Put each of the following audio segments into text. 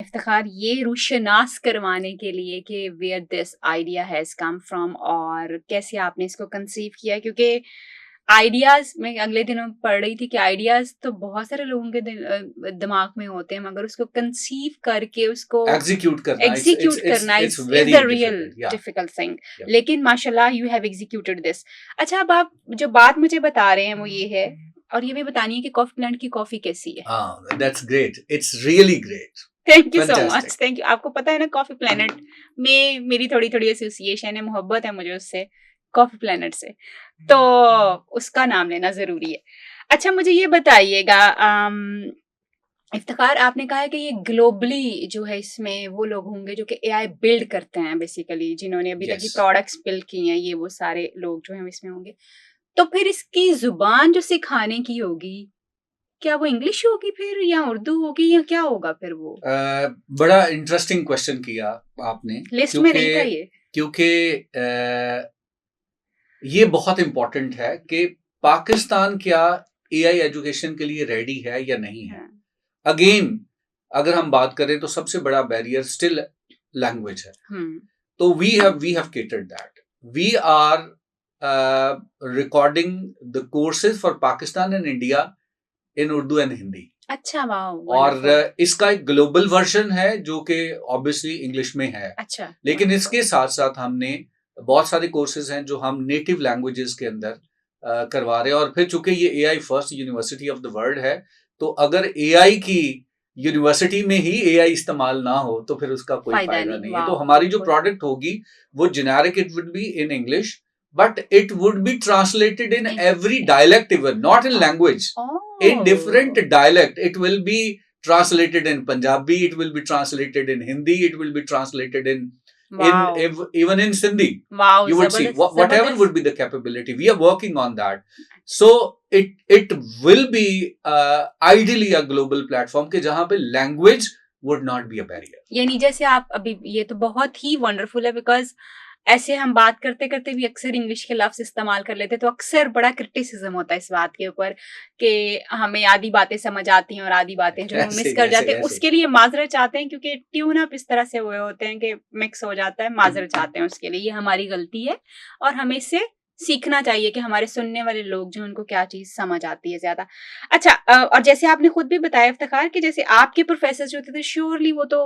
इफ्तिखार, ये रुशनास करवाने के लिए कि where this idea has come from और कैसे आपने इसको कंसीव किया, क्योंकि आइडियाज़ मैं अगले दिनों पढ़ रही थी कि आइडियाज़ तो बहुत सारे लोगों के दिमाग में होते हैं, मगर उसको कंसीव करके उसको एग्जीक्यूट करना is very the real difficult difficult thing. yeah. लेकिन माशाल्लाह यू हैव एग्जीक्यूटेड दिस। अच्छा, अब आप जो बात मुझे बता रहे हैं वो ये है, और ये भी बतानी है कि कॉफी प्लांट की कॉफी कैसी है। That's great. It's really great. Thank you so Fantastic. Much, thank you. आपको पता है ना, कॉफी प्लेनेट में मेरी थोड़ी थोड़ी एसोसिएशन है, मोहब्बत है मुझे उससे, कॉफी प्लेनेट से, तो उसका नाम लेना जरूरी है। अच्छा, मुझे ये बताइएगा इफ्तिखार, आपने कहा है कि ये ग्लोबली जो है इसमें वो लोग होंगे जो कि एआई बिल्ड करते हैं, बेसिकली जिन्होंने अभी तक ये Yes. प्रोडक्ट्स बिल्ड किए हैं, ये वो सारे लोग जो हैं इसमें होंगे। तो फिर इसकी जुबान जो सिखाने की होगी, क्या वो इंग्लिश होगी फिर, या उर्दू होगी, या क्या होगा फिर वो? बड़ा इंटरेस्टिंग क्वेश्चन किया आपने, लिस्ट में नहीं था ये। क्योंकि ये बहुत इम्पोर्टेंट है कि पाकिस्तान क्या एआई एजुकेशन के लिए रेडी है या नहीं है। अगेन अगर हम बात करें तो सबसे बड़ा बैरियर स्टिल लैंग्वेज है। तो we have catered that. We are recording the courses for Pakistan and India in Urdu and Hindi. अच्छा, वाओ। और इसका एक ग्लोबल वर्जन है जो कि ऑब्वियसली इंग्लिश में है। अच्छा, लेकिन इसके साथ साथ हमने बहुत सारे कोर्सेज हैं जो हम नेटिव लैंग्वेजेस के अंदर करवा रहे हैं। और फिर चूंकि ये AI first university of the world है, तो अगर एआई की यूनिवर्सिटी में ही एआई इस्तेमाल ना हो तो फिर उसका कोई फायदा नहीं है। तो हमारी जो प्रोडक्ट होगी वो generic, it would be in English, but it would be translated in every dialect, even not in language. In different dialect, it will be translated in Punjabi, it will be translated in Hindi, it will be translated in even in Sindhi. Wow, you would see whatever would be the capability. We are working on that. So it will be ideally a global platform के जहाँ पे language would not be a barrier. यानी जैसे आप अभी, ये तो बहुत ही वंडरफुल है, बिकॉज ऐसे हम बात करते करते भी अक्सर इंग्लिश के लफ्ज इस्तेमाल कर लेते, तो अक्सर बड़ा क्रिटिसिज्म होता है इस बात के ऊपर कि हमें आधी बातें समझ आती हैं और आधी बातें जो हम मिस कर जाते हैं। उसके लिए माजरत चाहते हैं, क्योंकि ट्यून अप इस तरह से हुए होते हैं कि मिक्स हो जाता है। माजरत चाहते हैं उसके लिए, ये हमारी गलती है और हमें इससे सीखना चाहिए कि हमारे सुनने वाले लोग जो उनको क्या चीज समझ आती है ज्यादा। अच्छा, और जैसे आपने खुद भी बताया इफ्तिखार कि जैसे आपके प्रोफेसर जो थे श्योरली वो तो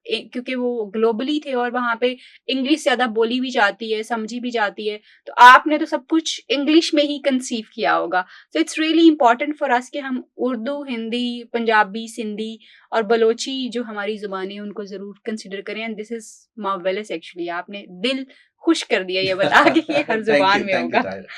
क्योंकि वो ग्लोबली थे और वहां पे इंग्लिश ज्यादा बोली भी जाती है, समझी भी जाती है, तो आपने तो सब कुछ इंग्लिश में ही कंसीव किया होगा। So it's really important for us कि हम उर्दू, हिंदी, पंजाबी, सिंधी और बलोची जो हमारी जुबानें हैं उनको जरूर कंसिडर करें। And this is marvellous, actually आपने दिल खुश कर दिया ये बता के ये हर जुबान में होगा।